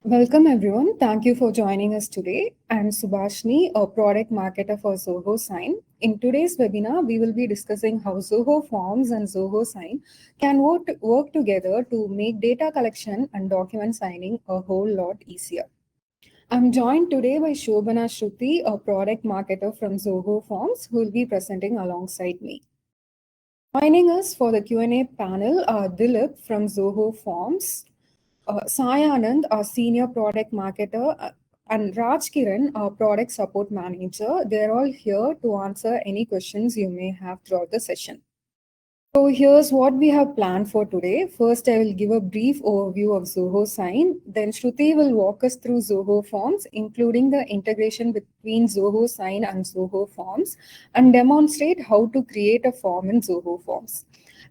Welcome everyone. Thank you for joining us today. I'm Subhashni, a product marketer for Zoho Sign. In today's webinar, we will be discussing how Zoho Forms and Zoho Sign can work together to make data collection and document signing a whole lot easier. I'm joined today by Shobhana Shruti, a product marketer from Zoho Forms, who will be presenting alongside me. Joining us for the Q&A panel are Dilip from Zoho Forms, Sai Anand, our senior product marketer, and Raj Kiran, our product support manager. They're all here to answer any questions you may have throughout the session. So here's what we have planned for today. First, I will give a brief overview of Zoho Sign. Then Shruti will walk us through Zoho Forms, including the integration between Zoho Sign and Zoho Forms, and demonstrate how to create a form in Zoho Forms.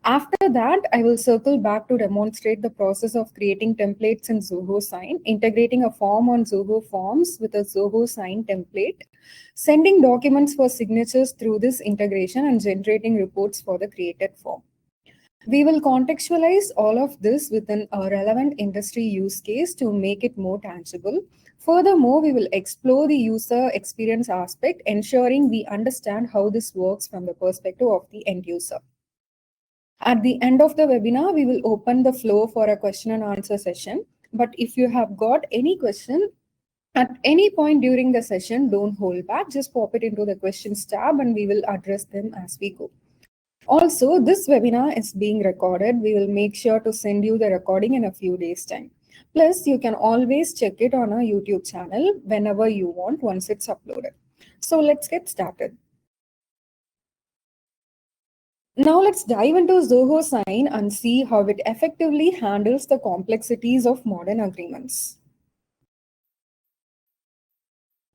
After that, I will circle back to demonstrate the process of creating templates in Zoho Sign, integrating a form on Zoho Forms with a Zoho Sign template, sending documents for signatures through this integration, and generating reports for the created form. We will contextualize all of this within a relevant industry use case to make it more tangible. Furthermore, we will explore the user experience aspect, ensuring we understand how this works from the perspective of the end user. At the end of the webinar, we will open the floor for a question and answer session. But if you have got any question at any point during the session, don't hold back. Just pop it into the questions tab and we will address them as we go. Also, this webinar is being recorded. We will make sure to send you the recording in a few days' time. Plus, you can always check it on our YouTube channel whenever you want once it's uploaded. So let's get started. Now let's dive into Zoho Sign and see how it effectively handles the complexities of modern agreements.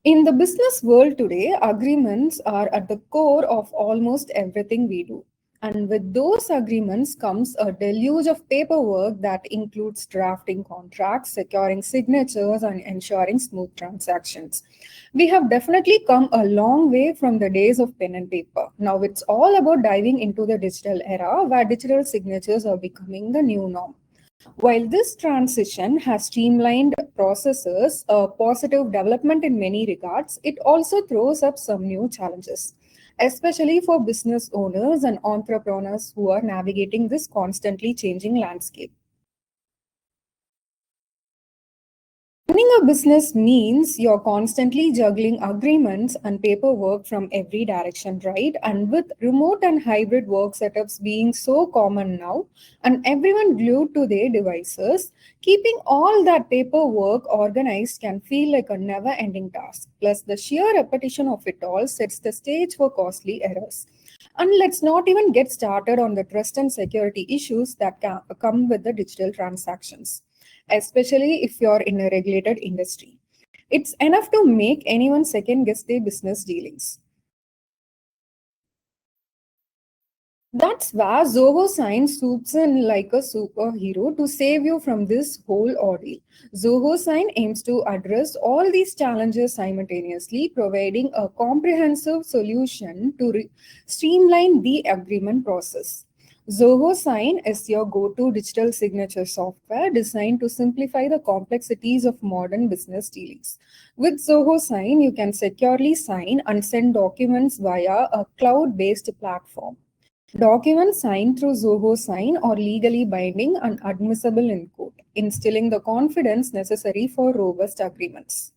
In the business world today, agreements are at the core of almost everything we do. And with those agreements comes a deluge of paperwork that includes drafting contracts, securing signatures, and ensuring smooth transactions. We have definitely come a long way from the days of pen and paper. Now it's all about diving into the digital era where digital signatures are becoming the new norm. While this transition has streamlined processes, a positive development in many regards, it also throws up some new challenges, especially for business owners and entrepreneurs who are navigating this constantly changing landscape. Running a business means you're constantly juggling agreements and paperwork from every direction, right? And with remote and hybrid work setups being so common now, and everyone glued to their devices, keeping all that paperwork organized can feel like a never ending task. Plus, the sheer repetition of it all sets the stage for costly errors. And let's not even get started on the trust and security issues that can come with the digital transactions, especially if you're in a regulated industry. It's enough to make anyone second guess their business dealings. That's where Zoho Sign swoops in like a superhero to save you from this whole ordeal. Zoho Sign aims to address all these challenges simultaneously, providing a comprehensive solution to streamline the agreement process. Zoho Sign is your go-to digital signature software designed to simplify the complexities of modern business dealings. With Zoho Sign, you can securely sign and send documents via a cloud-based platform. Documents signed through Zoho Sign are legally binding and admissible in court, instilling the confidence necessary for robust agreements.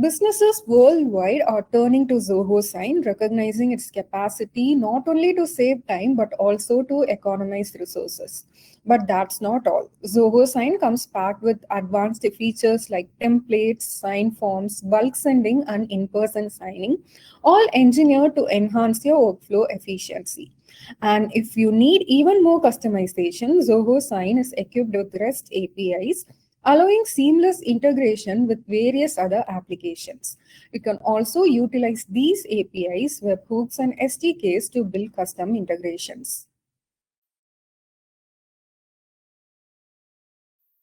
Businesses worldwide are turning to Zoho Sign, recognizing its capacity not only to save time but also to economize resources. But that's not all. Zoho Sign comes packed with advanced features like templates, sign forms, bulk sending, and in person signing, all engineered to enhance your workflow efficiency. And if you need even more customization, Zoho Sign is equipped with REST APIs, allowing seamless integration with various other applications. You can also utilize these APIs, webhooks, and SDKs to build custom integrations.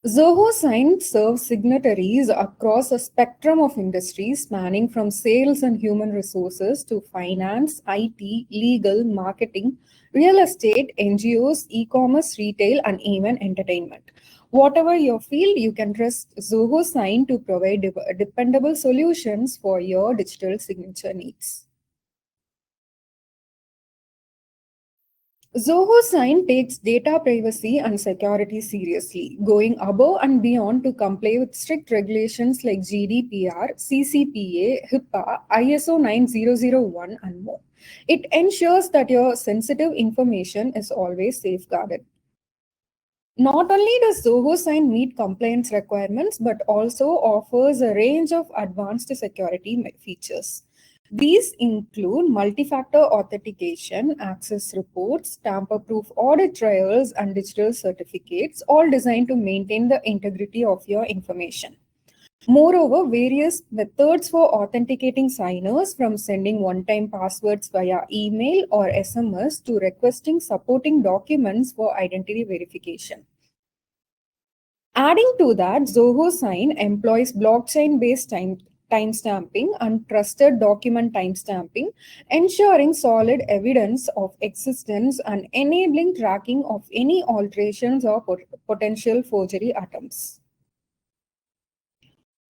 Zoho Sign serves signatories across a spectrum of industries spanning from sales and human resources to finance, IT, legal, marketing, real estate, NGOs, e-commerce, retail, and even entertainment. Whatever your field, you can trust Zoho Sign to provide dependable solutions for your digital signature needs. Zoho Sign takes data privacy and security seriously, going above and beyond to comply with strict regulations like GDPR, CCPA, HIPAA, ISO 9001, and more. It ensures that your sensitive information is always safeguarded. Not only does Zoho Sign meet compliance requirements, but also offers a range of advanced security features. These include multi-factor authentication, access reports, tamper-proof audit trails, and digital certificates, all designed to maintain the integrity of your information. Moreover, various methods for authenticating signers, from sending one-time passwords via email or SMS to requesting supporting documents for identity verification. Adding to that, Zoho Sign employs blockchain-based timestamping and trusted document timestamping, ensuring solid evidence of existence and enabling tracking of any alterations or potential forgery attempts.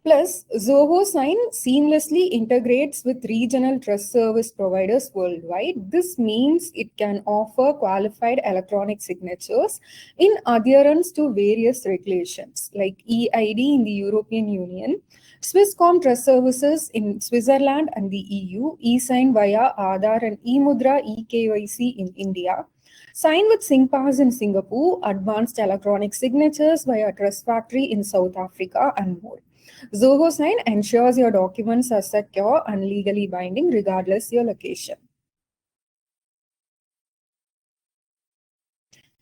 Plus, Zoho Sign seamlessly integrates with regional trust service providers worldwide. This means it can offer qualified electronic signatures in adherence to various regulations like EID in the European Union, Swisscom Trust Services in Switzerland and the EU, eSign via Aadhaar and eMudra eKYC in India, Sign with SingPass in Singapore, advanced electronic signatures via Trust Factory in South Africa, and more. Zoho Sign ensures your documents are secure and legally binding regardless your location.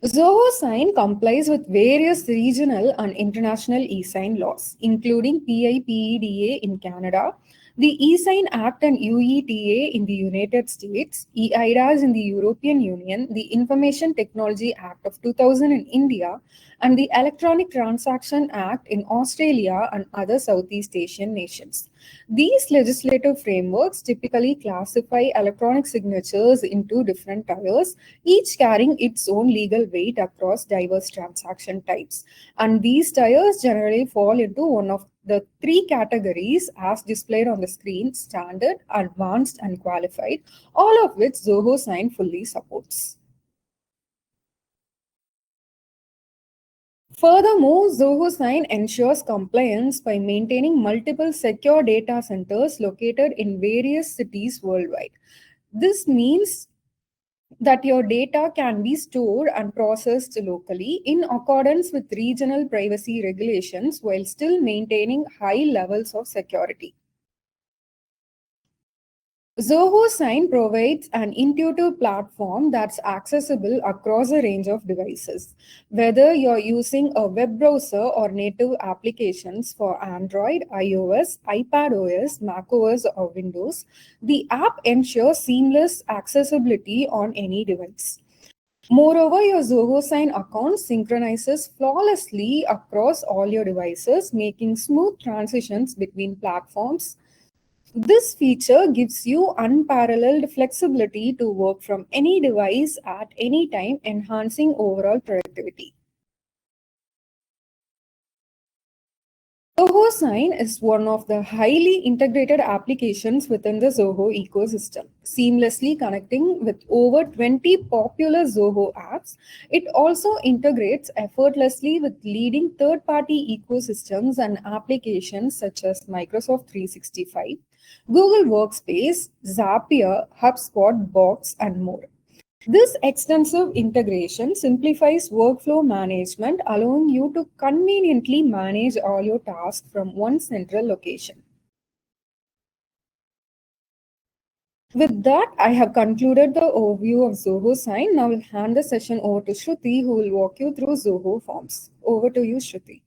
Zoho Sign complies with various regional and international e-sign laws, including PIPEDA in Canada, the eSign Act and UETA in the United States, EIDAS in the European Union, the Information Technology Act of 2000 in India, and the Electronic Transaction Act in Australia and other Southeast Asian nations. These legislative frameworks typically classify electronic signatures into different tiers, each carrying its own legal weight across diverse transaction types. And these tiers generally fall into one of the three categories as displayed on the screen: standard, advanced, and qualified, all of which Zoho Sign fully supports. Furthermore, Zoho Sign ensures compliance by maintaining multiple secure data centers located in various cities worldwide. This means that your data can be stored and processed locally in accordance with regional privacy regulations while still maintaining high levels of security. Zoho Sign provides an intuitive platform that's accessible across a range of devices. Whether you're using a web browser or native applications for Android, iOS, iPadOS, macOS, or Windows, the app ensures seamless accessibility on any device. Moreover, your Zoho Sign account synchronizes flawlessly across all your devices, making smooth transitions between platforms. This feature gives you unparalleled flexibility to work from any device at any time, enhancing overall productivity. Zoho Sign is one of the highly integrated applications within the Zoho ecosystem, seamlessly connecting with over 20 popular Zoho apps. It also integrates effortlessly with leading third-party ecosystems and applications such as Microsoft 365, Google Workspace, Zapier, HubSpot, Box, and more. This extensive integration simplifies workflow management, allowing you to conveniently manage all your tasks from one central location. With that, I have concluded the overview of Zoho Sign. Now I'll hand the session over to Shruti, who will walk you through Zoho Forms. Over to you, Shruti.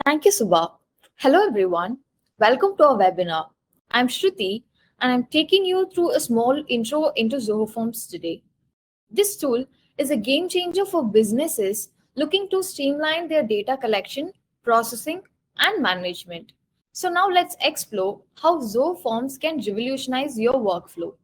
Thank you, Subha. Hello, everyone. Welcome to our webinar. I'm Shruti, and I'm taking you through a small intro into Zoho Forms today. This tool is a game changer for businesses looking to streamline their data collection, processing, and management. So now let's explore how Zoho Forms can revolutionize your workflow.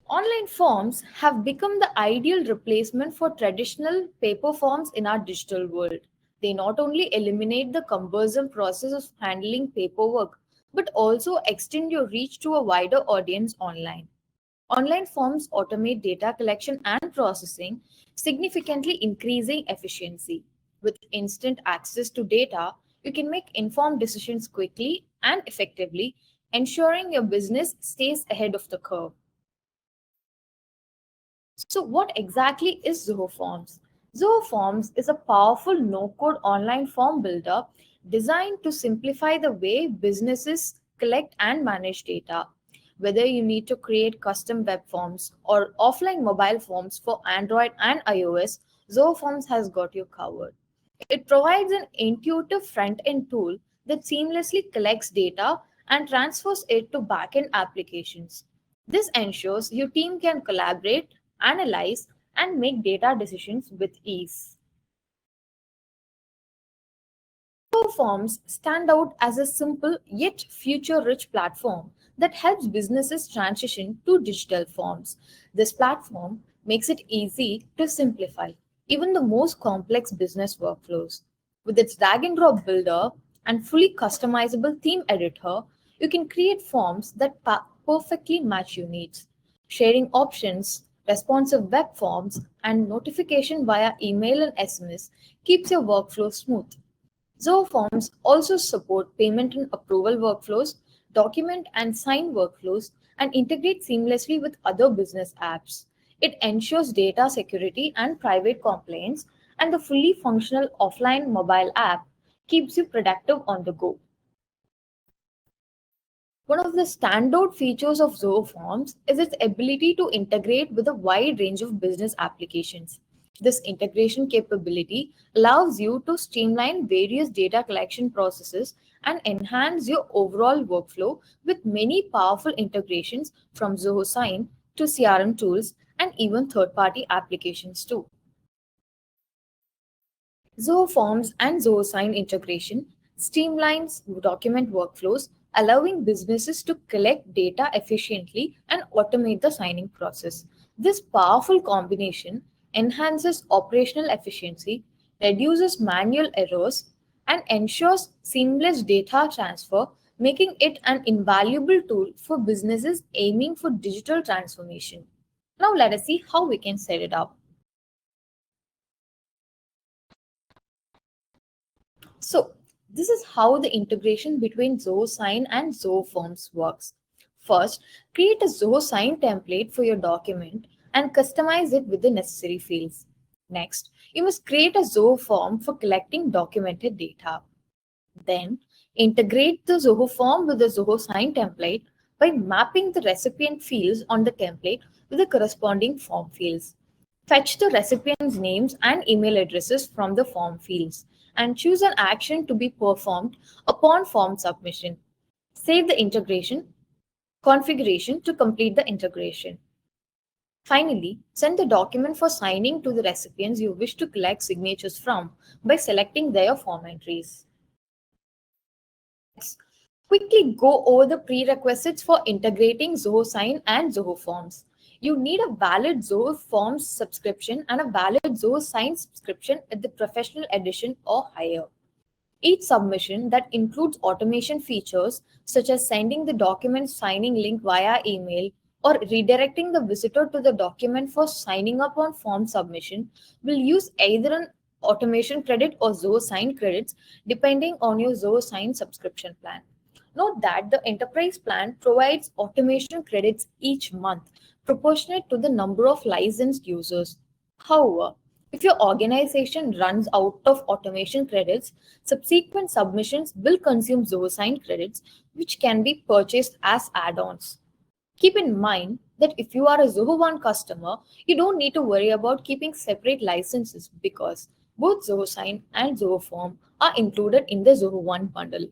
Online forms have become the ideal replacement for traditional paper forms in our digital world. They not only eliminate the cumbersome process of handling paperwork, but also extend your reach to a wider audience online. Online forms automate data collection and processing, significantly increasing efficiency. With instant access to data, you can make informed decisions quickly and effectively, ensuring your business stays ahead of the curve. So, what exactly is Zoho Forms? Zoho Forms is a powerful no code online form builder designed to simplify the way businesses collect and manage data. Whether you need to create custom web forms or offline mobile forms for Android and iOS, Zoho Forms has got you covered. It provides an intuitive front end tool that seamlessly collects data and transfers it to backend applications. This ensures your team can collaborate, analyze, and make data decisions with ease. Zoho Forms stand out as a simple yet future-rich platform that helps businesses transition to digital forms. This platform makes it easy to simplify even the most complex business workflows. With its drag and drop builder and fully customizable theme editor, you can create forms that perfectly match your needs. Sharing options, responsive web forms, and notification via email and SMS keeps your workflow smooth. Zoho Forms also support payment and approval workflows, document and sign workflows, and integrate seamlessly with other business apps. It ensures data security and private compliance, and the fully functional offline mobile app keeps you productive on the go. One of the standout features of Zoho Forms is its ability to integrate with a wide range of business applications. This integration capability allows you to streamline various data collection processes and enhance your overall workflow with many powerful integrations from Zoho Sign to CRM tools and even third party applications too. Zoho Forms and Zoho Sign integration streamlines document workflows, allowing businesses to collect data efficiently and automate the signing process. This powerful combination enhances operational efficiency, reduces manual errors, and ensures seamless data transfer, making it an invaluable tool for businesses aiming for digital transformation. Now, let us see how we can set it up. So this is how the integration between Zoho Sign and Zoho Forms works. First, create a Zoho Sign template for your document and customize it with the necessary fields. Next, you must create a Zoho form for collecting documented data. Then, integrate the Zoho form with the Zoho Sign template by mapping the recipient fields on the template with the corresponding form fields. Fetch the recipient's names and email addresses from the form fields and choose an action to be performed upon form submission. Save the integration configuration to complete the integration. Finally, send the document for signing to the recipients you wish to collect signatures from by selecting their form entries. Quickly go over the prerequisites for integrating Zoho Sign and Zoho Forms. You need a valid Zoho Forms subscription and a valid Zoho Sign subscription at the professional edition or higher. Each submission that includes automation features such as sending the document signing link via email or redirecting the visitor to the document for signing up on form submission will use either an automation credit or Zoho Sign credits depending on your Zoho Sign subscription plan. Note that the enterprise plan provides automation credits each month, proportionate to the number of licensed users. However, if your organization runs out of automation credits, subsequent submissions will consume ZohoSign credits, which can be purchased as add ons. Keep in mind that if you are a Zoho One customer, you don't need to worry about keeping separate licenses because both ZohoSign and Zoho Form are included in the Zoho One bundle.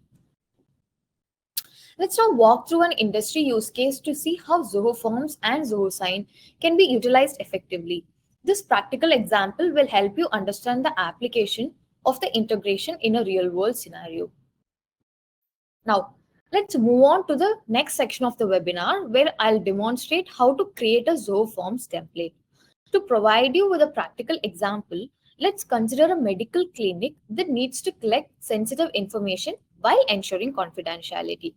Let's now walk through an industry use case to see how Zoho Forms and Zoho Sign can be utilized effectively. This practical example will help you understand the application of the integration in a real world scenario. Now, Let's move on to the next section of the webinar where I'll demonstrate how to create a Zoho Forms template. To provide you with a practical example, let's consider a medical clinic that needs to collect sensitive information while ensuring confidentiality.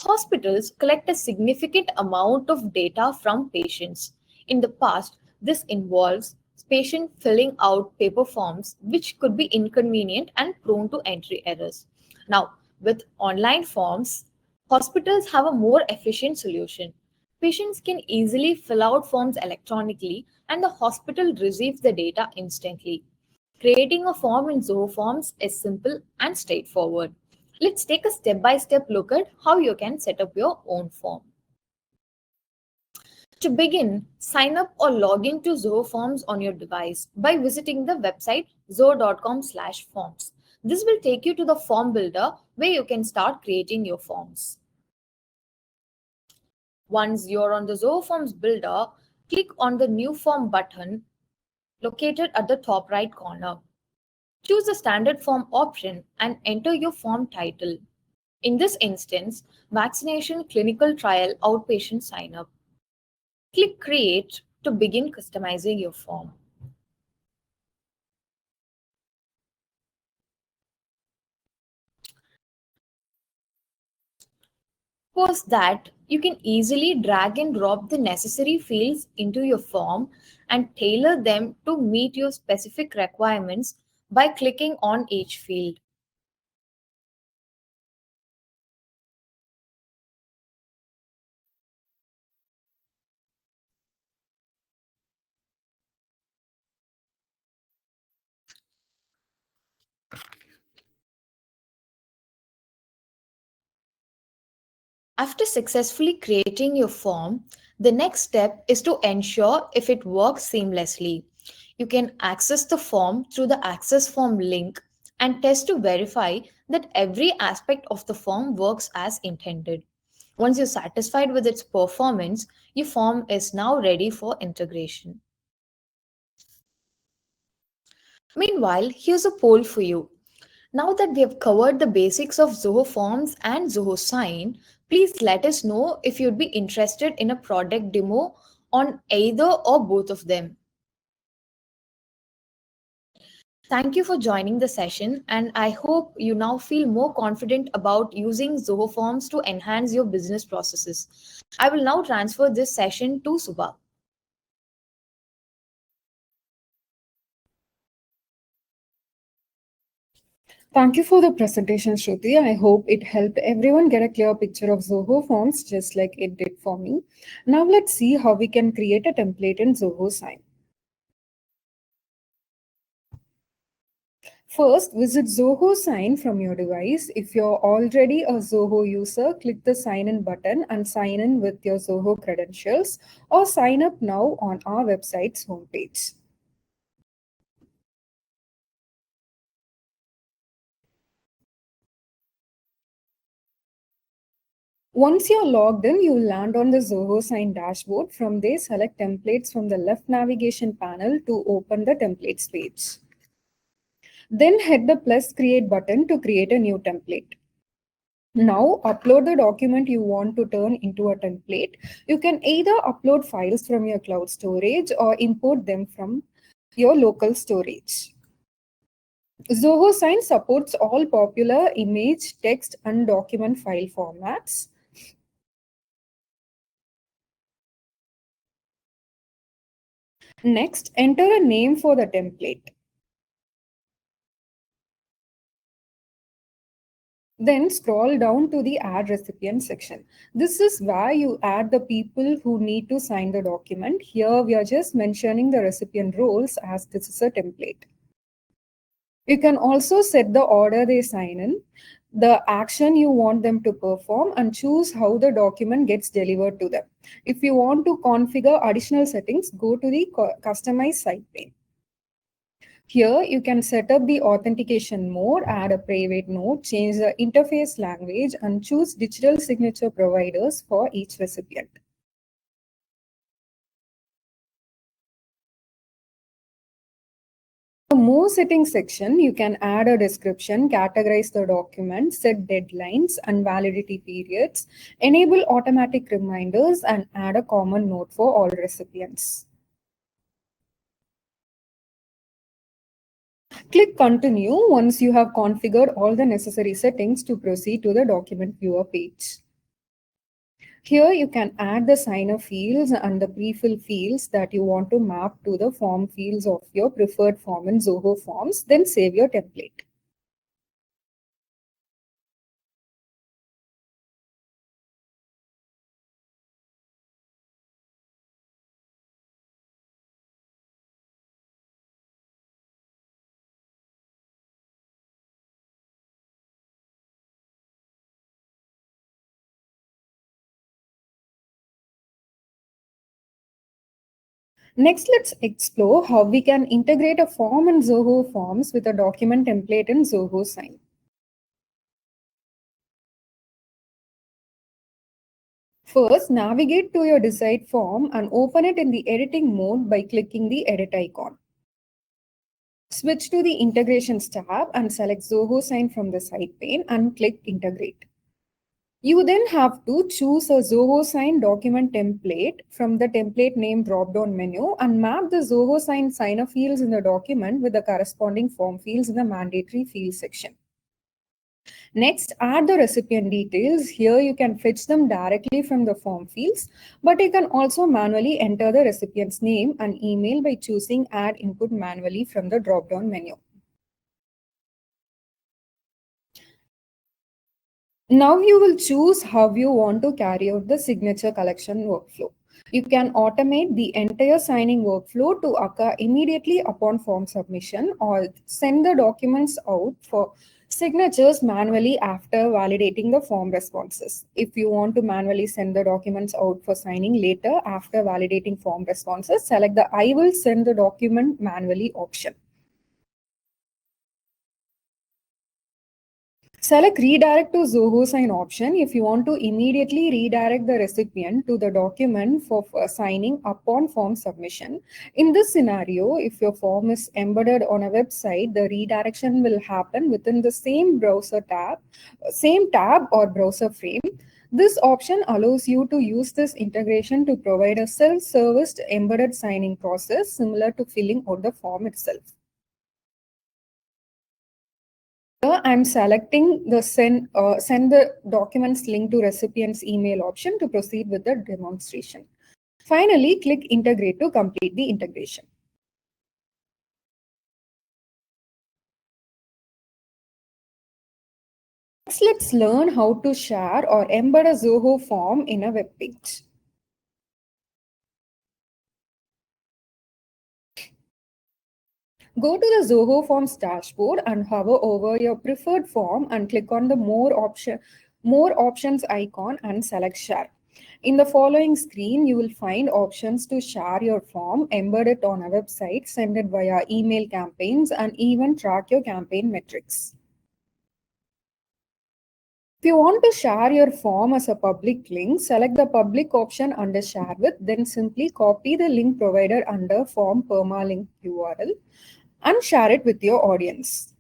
Hospitals collect a significant amount of data from patients. In the past, this involves patient filling out paper forms, which could be inconvenient and prone to entry errors. Now, with online forms, hospitals have a more efficient solution. Patients can easily fill out forms electronically, and the hospital receives the data instantly. Creating a form in Zoho Forms is simple and straightforward. Let's take a step-by-step look at how you can set up your own form. To begin, sign up or log in to Zoho Forms on your device by visiting the website zoho.com/forms. This will take you to the form builder where you can start creating your forms. Once you're on the Zoho Forms builder, click on the New Form button located at the top right corner. Choose the standard form option and enter your form title. In this instance, vaccination clinical trial outpatient sign up. Click Create to begin customizing your form. Post that, you can easily drag and drop the necessary fields into your form and tailor them to meet your specific requirements by clicking on each field. After successfully creating your form, the next step is to ensure if it works seamlessly. You can access the form through the Access Form link and test to verify that every aspect of the form works as intended. Once you're satisfied with its performance, your form is now ready for integration. Meanwhile, here's a poll for you. Now that we have covered the basics of Zoho Forms and Zoho Sign, please let us know if you'd be interested in a product demo on either or both of them. Thank you for joining the session, and I hope you now feel more confident about using Zoho Forms to enhance your business processes. I will now transfer this session to Subha. Thank you for the presentation, Shruti. I hope it helped everyone get a clear picture of Zoho Forms just like it did for me. Now let's see how we can create a template in Zoho Sign. First, visit Zoho Sign from your device. If you're already a Zoho user, click the Sign In button and sign in with your Zoho credentials or sign up now on our website's homepage. Once you're logged in, you'll land on the Zoho Sign dashboard. From there, select Templates from the left navigation panel to open the Templates page. Then hit the plus Create button to create a new template. Now, upload the document you want to turn into a template. You can either upload files from your cloud storage or import them from your local storage. Zoho Sign supports all popular image, text, and document file formats. Next, enter a name for the template. Then scroll down to the Add Recipient section. This is where you add the people who need to sign the document. Here we are just mentioning the recipient roles as this is a template. You can also set the order they sign in, the action you want them to perform, and choose how the document gets delivered to them. If you want to configure additional settings, go to the Customize site pane. Here, you can set up the authentication mode, add a private node, change the interface language, and choose digital signature providers for each recipient. The More Settings section, you can add a description, categorize the document, set deadlines and validity periods, enable automatic reminders, and add a common note for all recipients. Click Continue once you have configured all the necessary settings to proceed to the document viewer page. Here you can add the signer fields and the pre-fill fields that you want to map to the form fields of your preferred form in Zoho Forms, then save your template. Next, let's explore how we can integrate a form in Zoho Forms with a document template in Zoho Sign. First, navigate to your desired form and open it in the editing mode by clicking the edit icon. Switch to the Integrations tab and select Zoho Sign from the side pane and click Integrate. You then have to choose a Zoho Sign document template from the template name drop-down menu and map the Zoho Sign signer fields in the document with the corresponding form fields in the mandatory fields section. Next, add the recipient details. Here you can fetch them directly from the form fields, but you can also manually enter the recipient's name and email by choosing Add Input Manually from the drop-down menu. Now you will choose how you want to carry out the signature collection workflow. You can automate the entire signing workflow to occur immediately upon form submission or send the documents out for signatures manually after validating the form responses. If you want to manually send the documents out for signing later after validating form responses, select the I will send the document manually option. Select Redirect to Zoho Sign option if you want to immediately redirect the recipient to the document for signing upon form submission. In this scenario, if your form is embedded on a website, the redirection will happen within the same tab or browser frame. This option allows you to use this integration to provide a self-serviced embedded signing process similar to filling out the form itself. Here I'm selecting the send the documents link to recipient's email option to proceed with the demonstration. Finally, click Integrate to complete the integration. Next, let's learn how to share or embed a Zoho form in a web page. Go to the Zoho Forms dashboard and hover over your preferred form and click on the More Options icon and select Share. In the following screen, you will find options to share your form, embed it on a website, send it via email campaigns, and even track your campaign metrics. If you want to share your form as a public link, select the public option under Share With, then simply copy the link provided under Form Permalink URL and share it with your audience.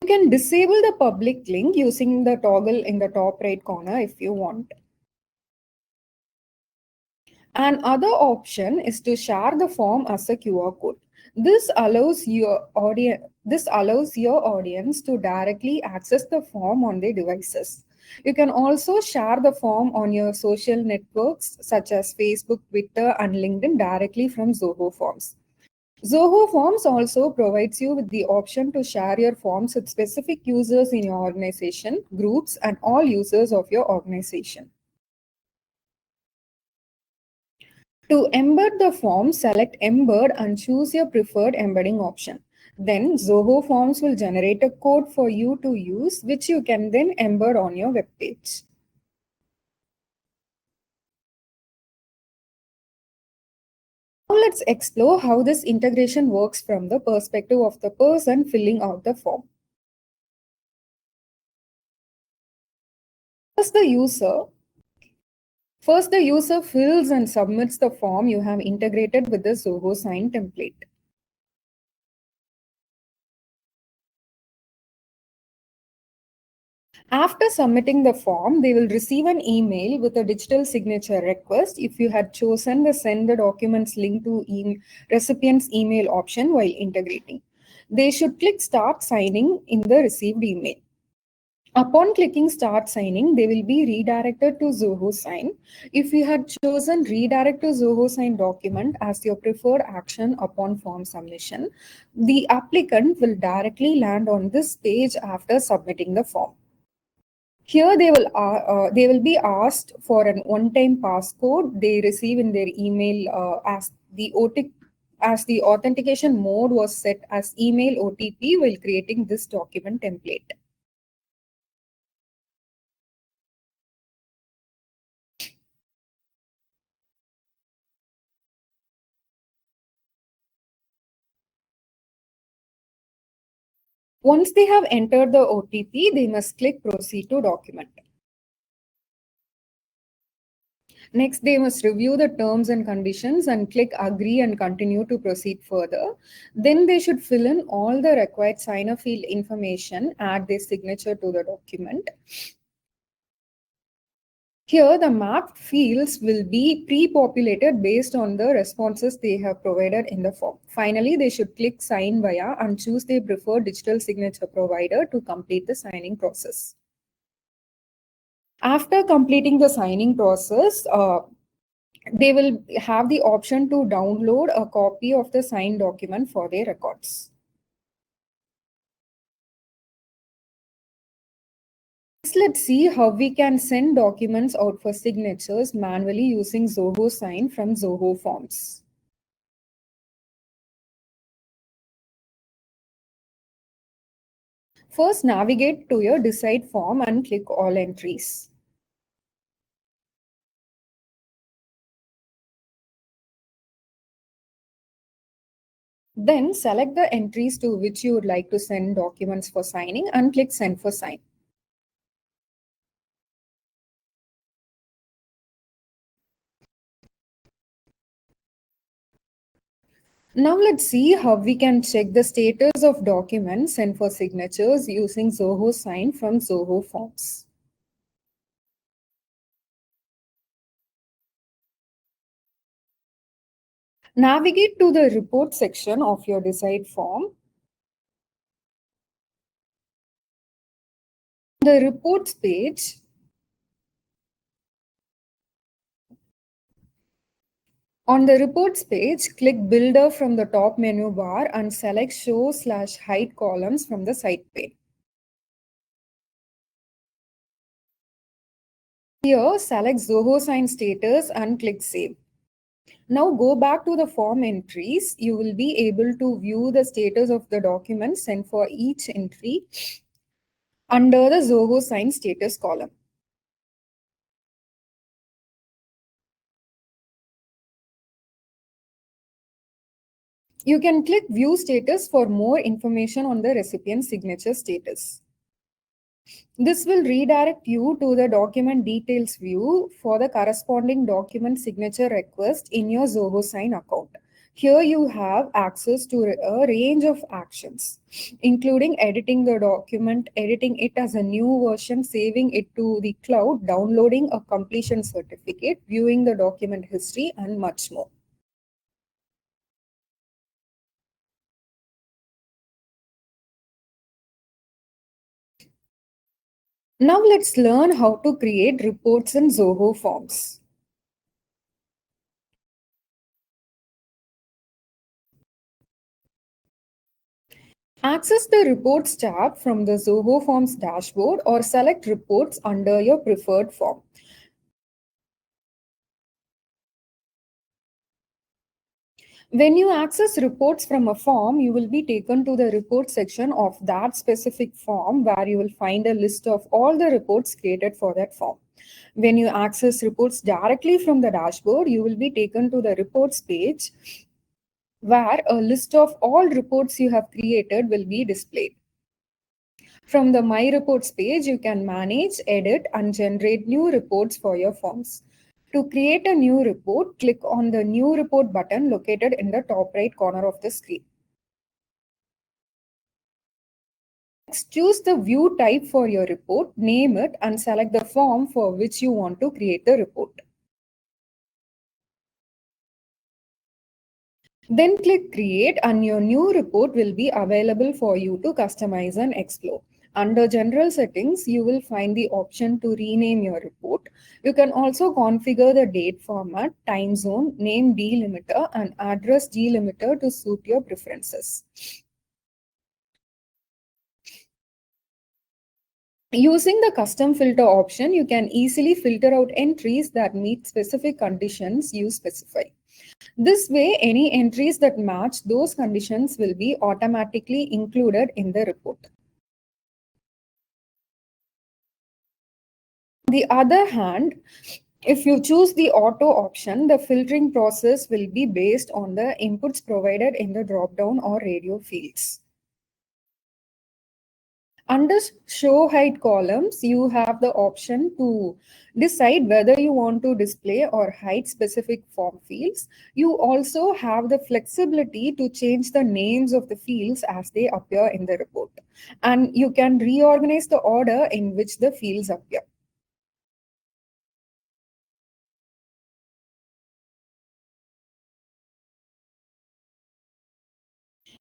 You can disable the public link using the toggle in the top right corner if you want. Another option is to share the form as a QR code. This allows your audience to directly access the form on their devices. You can also share the form on your social networks such as Facebook, Twitter, and LinkedIn directly from Zoho Forms. Zoho Forms also provides you with the option to share your forms with specific users in your organization, groups, and all users of your organization. To embed the form, select Embed and choose your preferred embedding option. Then Zoho Forms will generate a code for you to use, which you can then embed on your web page. Now let's explore how this integration works from the perspective of the person filling out the form. As the user, First, the user fills and submits the form you have integrated with the Zoho Sign template. After submitting the form, they will receive an email with a digital signature request if you had chosen the send the documents link to recipient's email option while integrating. They should click start signing in the received email. Upon clicking start signing, they will be redirected to Zoho Sign. If you had chosen redirect to Zoho Sign document as your preferred action upon form submission, the applicant will directly land on this page after submitting the form. Here they will be asked for an one-time passcode they receive in their email as the authentication mode was set as email OTP while creating this document template. Once they have entered the OTP, they must click proceed to document. Next, they must review the terms and conditions and click agree and continue to proceed further. Then they should fill in all the required signer field information, add their signature to the document. Here, the mapped fields will be pre-populated based on the responses they have provided in the form. Finally, they should click sign via and choose their preferred digital signature provider to complete the signing process. After completing the signing process, they will have the option to download a copy of the signed document for their records. Next, let's see how we can send documents out for signatures manually using Zoho Sign from Zoho Forms. First, navigate to your decide form and click all entries. Then select the entries to which you would like to send documents for signing and click send for sign. Now let's see how we can check the status of documents sent for signatures using Zoho Sign from Zoho Forms. Navigate to the report section of your decide form. The reports page, on the reports page, click Builder from the top menu bar and select Show/Hide columns from the side pane. Here, select Zoho Sign status and click Save. Now go back to the form entries. You will be able to view the status of the documents sent for each entry under the Zoho Sign status column. You can click View Status for more information on the recipient signature status. This will redirect you to the document details view for the corresponding document signature request in your Zoho Sign account. Here you have access to a range of actions, including editing the document, editing it as a new version, saving it to the cloud, downloading a completion certificate, viewing the document history, and much more. Now let's learn how to create reports in Zoho Forms. Access the Reports tab from the Zoho Forms dashboard or select Reports under your preferred form. When you access reports from a form, you will be taken to the report section of that specific form where you will find a list of all the reports created for that form. When you access reports directly from the dashboard, you will be taken to the reports page where a list of all reports you have created will be displayed. From the My Reports page, you can manage, edit, and generate new reports for your forms. To create a new report, click on the New Report button located in the top right corner of the screen. Next, choose the view type for your report, name it, and select the form for which you want to create the report. Then click Create, and your new report will be available for you to customize and explore. Under General Settings, you will find the option to rename your report. You can also configure the date format, time zone, name delimiter, and address delimiter to suit your preferences. Using the custom filter option, you can easily filter out entries that meet specific conditions you specify. This way, any entries that match those conditions will be automatically included in the report. On the other hand, if you choose the auto option, the filtering process will be based on the inputs provided in the drop-down or radio fields. Under show height columns, you have the option to decide whether you want to display or hide specific form fields. You also have the flexibility to change the names of the fields as they appear in the report. And you can reorganize the order in which the fields appear.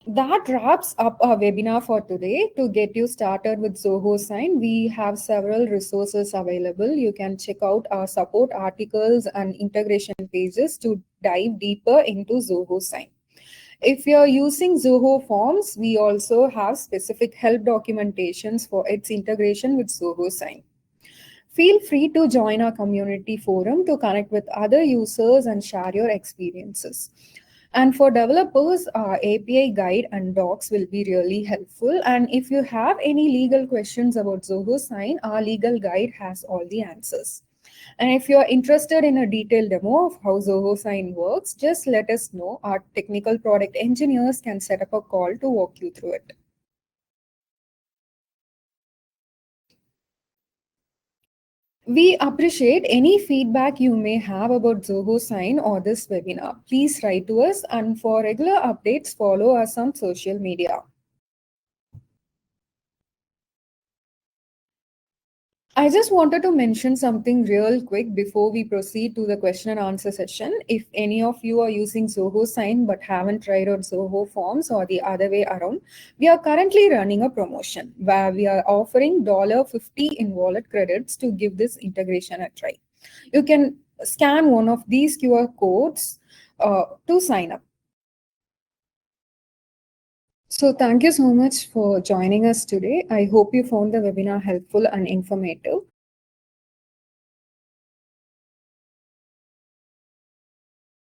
That wraps up our webinar for today. To get you started with Zoho Sign, we have several resources available. You can check out our support articles and integration pages to dive deeper into Zoho Sign. If you're using Zoho Forms, we also have specific help documentations for its integration with Zoho Sign. Feel free to join our community forum to connect with other users and share your experiences. And for developers, our API guide and docs will be really helpful. And if you have any legal questions about Zoho Sign, our legal guide has all the answers. And if you're interested in a detailed demo of how Zoho Sign works, just let us know. Our technical product engineers can set up a call to walk you through it. We appreciate any feedback you may have about Zoho Sign or this webinar. Please write to us, and for regular updates, follow us on social media. I just wanted to mention something real quick before we proceed to the question and answer session. If any of you are using Zoho Sign but haven't tried out Zoho Forms or the other way around, we are currently running a promotion where we are offering $50 in wallet credits to give this integration a try. You can scan one of these QR codes to sign up. So thank you so much for joining us today. I hope you found the webinar helpful and informative.